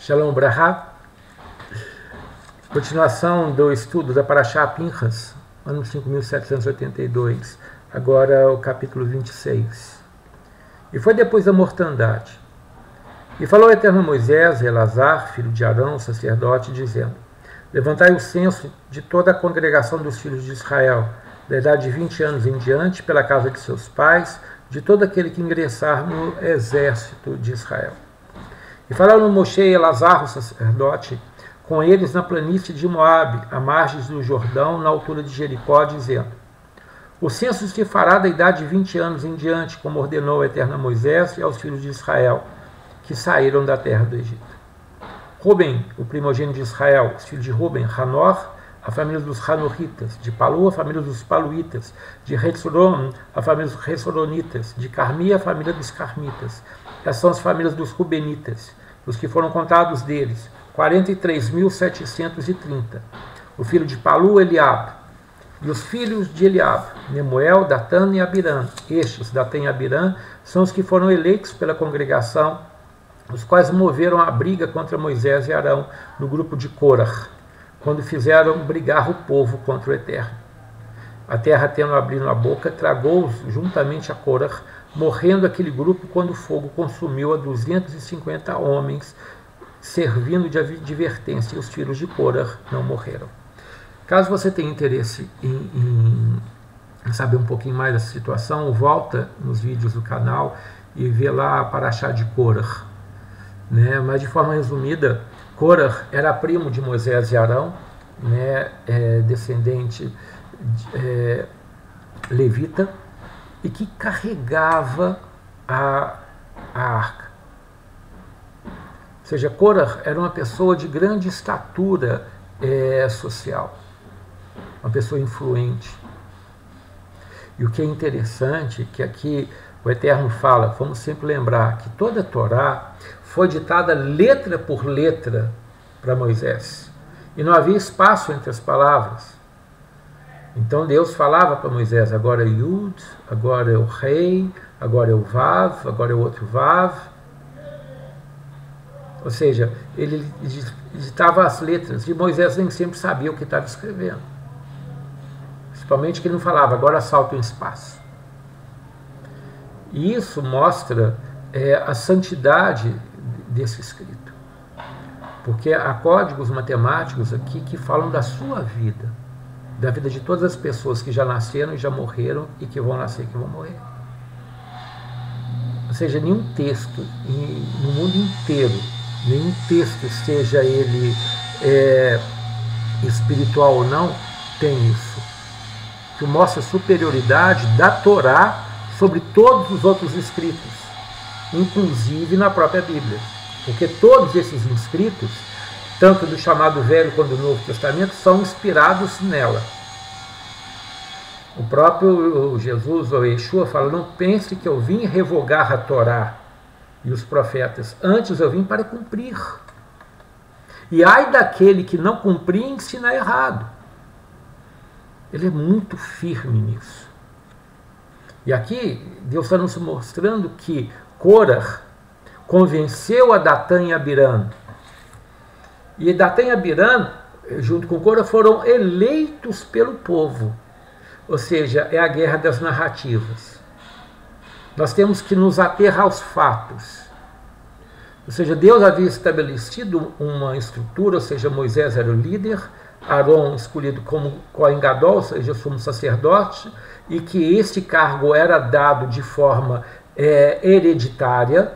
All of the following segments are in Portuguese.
Shalom Brahá. Continuação do estudo da Parashá Pinchas, ano 5782. Agora o capítulo 26. E foi depois da mortandade. E falou o Eterno a Moisés e Elazar, filho de Arão, sacerdote, dizendo: levantai o censo de toda a congregação dos filhos de Israel, da idade de 20 anos em diante, pela casa de seus pais, de todo aquele que ingressar no exército de Israel. E falaram Moshe e Elazar, o sacerdote, com eles na planície de Moabe, à margens do Jordão, na altura de Jericó, dizendo: o censo se fará da idade de 20 anos em diante, como ordenou o Eterno a Moisés e aos filhos de Israel, que saíram da terra do Egito. Ruben, o primogênito de Israel, os filhos de Ruben, Hanor, a família dos Hanoritas, de Palu, a família dos Paluitas, de Retzoron, a família dos Retsoronitas, de Carmi, a família dos Carmitas. Essas são as famílias dos Rubenitas, os que foram contados deles, 43.730. O filho de Palu, Eliabe. E os filhos de Eliabe, Nemuel, Datã e Abirã. Estes, Datã e Abirã, são os que foram eleitos pela congregação, os quais moveram a briga contra Moisés e Arão no grupo de Korah, quando fizeram brigar o povo contra o Eterno. A terra, tendo abrido a boca, tragou-os juntamente a Korah, morrendo aquele grupo quando o fogo consumiu a 250 homens, servindo de advertência, e os filhos de Korah não morreram. Caso você tenha interesse em saber um pouquinho mais dessa situação, volta nos vídeos do canal e vê lá a Parashá de Korah. Mas de forma resumida, Korah era primo de Moisés e Arão, descendente levita, e que carregava a arca. Ou seja, Korah era uma pessoa de grande estatura social, uma pessoa influente. E o que é interessante é que aqui o Eterno fala, vamos sempre lembrar, que toda a Torá foi ditada letra por letra para Moisés. E não havia espaço entre as palavras. Então Deus falava para Moisés, agora é Yud, agora é o Rei, agora é o Vav, agora é o outro Vav. Ou seja, ele digitava as letras, e Moisés nem sempre sabia o que estava escrevendo. Principalmente que ele não falava, agora salta o espaço. E isso mostra a santidade desse escrito. Porque há códigos matemáticos aqui que falam da sua vida, da vida de todas as pessoas que já nasceram e já morreram e que vão nascer e que vão morrer. Ou seja, nenhum texto no mundo inteiro, nenhum texto, seja ele espiritual ou não, tem isso. Que mostra a superioridade da Torá sobre todos os outros escritos, inclusive na própria Bíblia. Porque todos esses escritos, tanto do chamado Velho quanto do Novo Testamento, são inspirados nela. O próprio Jesus, ou Yeshua, fala, não pense que eu vim revogar a Torá e os profetas, antes eu vim para cumprir. E ai daquele que não cumprir e ensina errado. Ele é muito firme nisso. E aqui Deus está nos mostrando que Korah convenceu a Datã e Abirã. E Datã e Abirã, junto com Korah, foram eleitos pelo povo. Ou seja, é a guerra das narrativas. Nós temos que nos ater aos fatos. Ou seja, Deus havia estabelecido uma estrutura, ou seja, Moisés era o líder, Arão escolhido como Cohen Gadol, ou seja, sumo sacerdote, e que este cargo era dado de forma hereditária,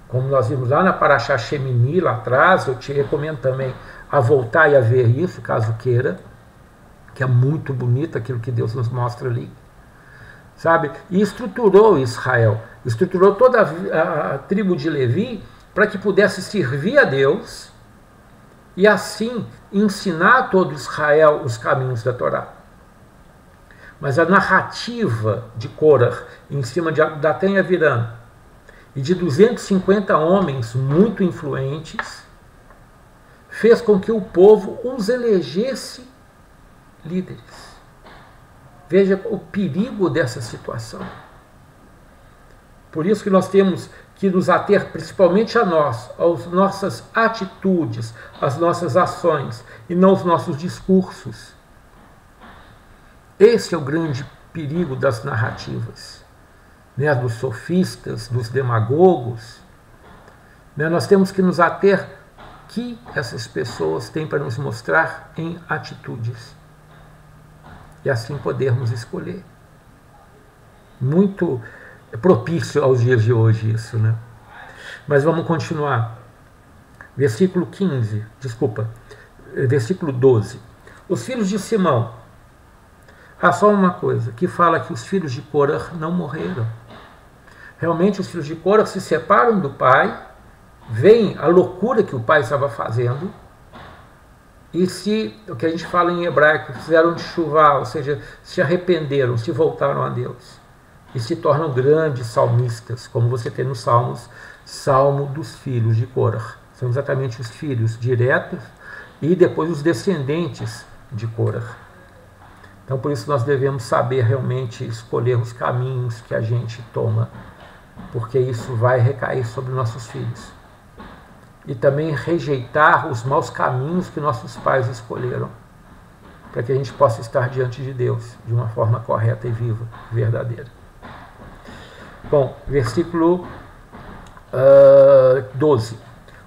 como nós vimos lá na Parashá Shemini, lá atrás. Eu te recomendo também a voltar e a ver isso, caso queira, que é muito bonito aquilo que Deus nos mostra ali. Sabe? E estruturou Israel, estruturou toda a tribo de Levi para que pudesse servir a Deus e assim ensinar a todo Israel os caminhos da Torá. Mas a narrativa de Korah, em cima de Datã e Abirã, e de 250 homens muito influentes, fez com que o povo os elegesse líderes. Veja o perigo dessa situação. Por isso que nós temos que nos ater principalmente a nós, às nossas atitudes, às nossas ações, e não aos nossos discursos. Esse é o grande perigo das narrativas, né, dos sofistas, dos demagogos. Né, nós temos que nos ater que essas pessoas têm para nos mostrar em atitudes. E assim podermos escolher. Muito propício aos dias de hoje isso, né? Mas vamos continuar. Versículo 12. Os filhos de Simão. Há só uma coisa, que fala que os filhos de Corá não morreram. Realmente os filhos de Corá se separam do pai, veem a loucura que o pai estava fazendo, e o que a gente fala em hebraico, fizeram de chuva, ou seja, se arrependeram, se voltaram a Deus. E se tornam grandes salmistas, como você tem nos Salmos, Salmo dos filhos de Corá. São exatamente os filhos diretos e depois os descendentes de Corá. Então, por isso nós devemos saber realmente escolher os caminhos que a gente toma, porque isso vai recair sobre nossos filhos. E também rejeitar os maus caminhos que nossos pais escolheram, para que a gente possa estar diante de Deus de uma forma correta e viva, verdadeira. Bom, versículo 12.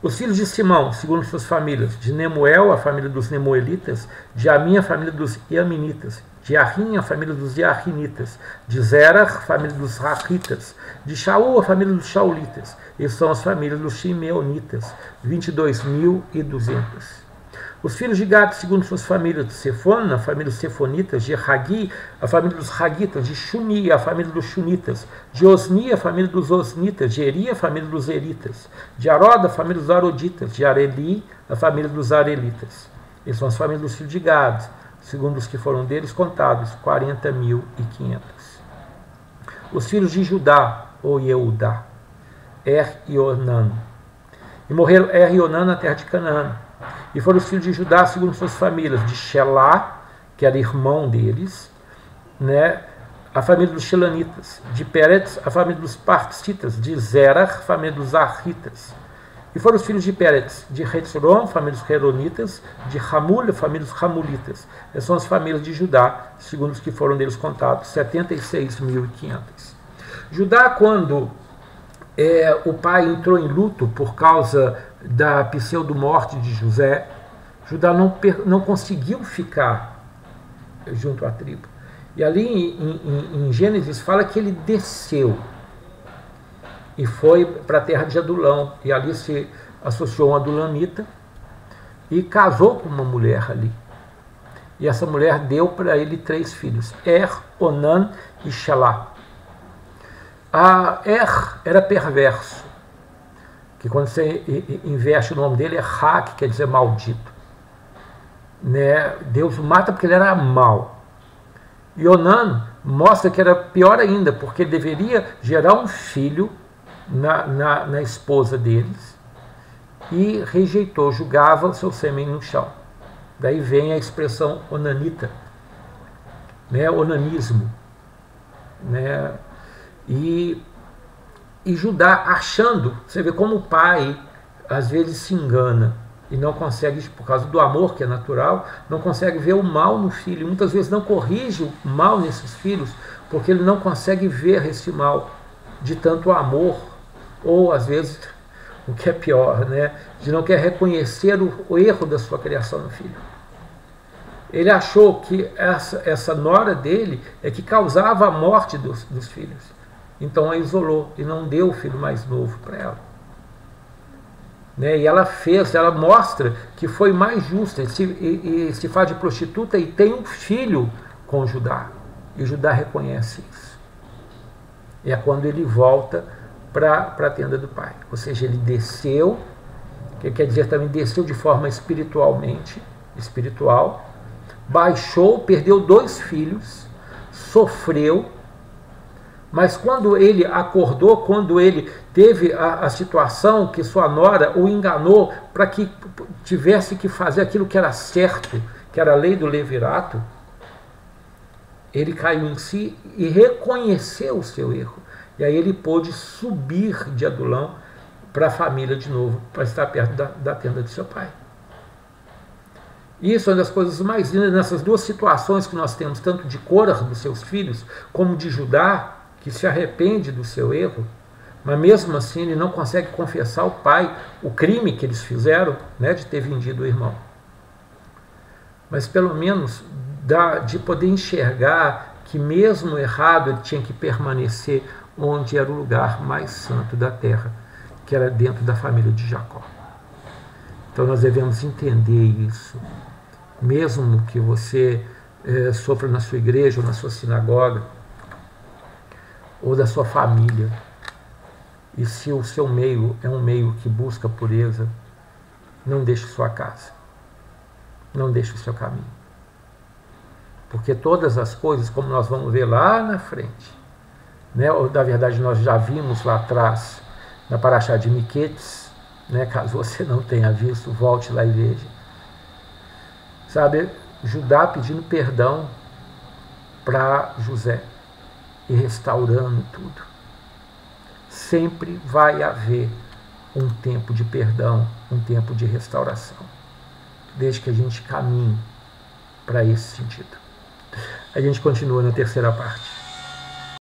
Os filhos de Simão, segundo suas famílias, de Nemuel, a família dos Nemuelitas, de Amim, a família dos Iaminitas, de Arrim, a família dos Iarrinitas, de Zerah, a família dos Rahitas, de Shaul, a família dos Shaulitas, e são as famílias dos Shimeonitas, 22.200. Os filhos de Gad, segundo suas famílias, de Sefon, a família dos Sefonitas, de Hagi, a família dos Hagitas, de Shuni, a família dos Shunitas, de Osni, a família dos Osnitas, de Eri, a família dos Eritas, de Arod, a família dos Aroditas, de Areli, a família dos Arelitas. Essas são as famílias dos filhos de Gad, segundo os que foram deles contados, 40.500. Os filhos de Judá, ou Yeudá, e Onan. E morreram e Onan na terra de Canaã. E foram os filhos de Judá, segundo suas famílias, de Shelá, que era irmão deles, né, a família dos Shilanitas, de Peretz, a família dos Partsitas, de Zerah, a família dos Arhitas. E foram os filhos de Peretz, de Hetzron, família dos Heronitas, de Hamul, a família dos Hamulitas. Essas são as famílias de Judá, segundo os que foram deles contados, 76.500. Judá, quando o pai entrou em luto por causa da pseudo-morte de José, Judá não conseguiu ficar junto à tribo. E ali em Gênesis fala que ele desceu e foi para a terra de Adulão, e ali se associou a uma adulamita e casou com uma mulher ali. E essa mulher deu para ele 3 filhos, Onan e Shelá. Era perverso, que quando você inverte o nome dele é Ra, que quer dizer maldito. Né? Deus o mata porque ele era mau. E Onan mostra que era pior ainda, porque ele deveria gerar um filho na esposa deles e rejeitou, julgava o seu sêmen no chão. Daí vem a expressão onanita, né? Onanismo, né? E Judá achando, você vê como o pai às vezes se engana e não consegue, por causa do amor que é natural, não consegue ver o mal no filho, muitas vezes não corrige o mal nesses filhos, porque ele não consegue ver esse mal de tanto amor, ou às vezes, o que é pior, né, de não quer reconhecer o erro da sua criação no filho. Ele achou que essa nora dele é que causava a morte dos filhos. Então a isolou e não deu o filho mais novo para ela. Né? E ela mostra que foi mais justa, e se faz de prostituta e tem um filho com Judá. E Judá reconhece isso. E é quando ele volta para a tenda do pai. Ou seja, ele desceu, que quer dizer também desceu de forma espiritual, baixou, perdeu 2 filhos, sofreu, mas quando ele acordou, quando ele teve a situação que sua nora o enganou para que tivesse que fazer aquilo que era certo, que era a lei do levirato, ele caiu em si e reconheceu o seu erro. E aí ele pôde subir de Adulão para a família de novo, para estar perto da tenda de seu pai. Isso é uma das coisas mais lindas nessas duas situações que nós temos, tanto de Córah, dos seus filhos, como de Judá, que se arrepende do seu erro, mas mesmo assim ele não consegue confessar ao pai o crime que eles fizeram, né, de ter vendido o irmão. Mas pelo menos de poder enxergar que mesmo errado ele tinha que permanecer onde era o lugar mais santo da terra, que era dentro da família de Jacó. Então nós devemos entender isso. Mesmo que você sofra na sua igreja ou na sua sinagoga, ou da sua família, e se o seu meio é um meio que busca pureza, não deixe sua casa, não deixe o seu caminho. Porque todas as coisas, como nós vamos ver lá na frente, né, ou na verdade nós já vimos lá atrás, na Paraxá de Miquetes, né, caso você não tenha visto, volte lá e veja. Sabe, Judá pedindo perdão para José e restaurando tudo. Sempre vai haver um tempo de perdão, um tempo de restauração, desde que a gente caminhe para esse sentido. A gente continua na terceira parte.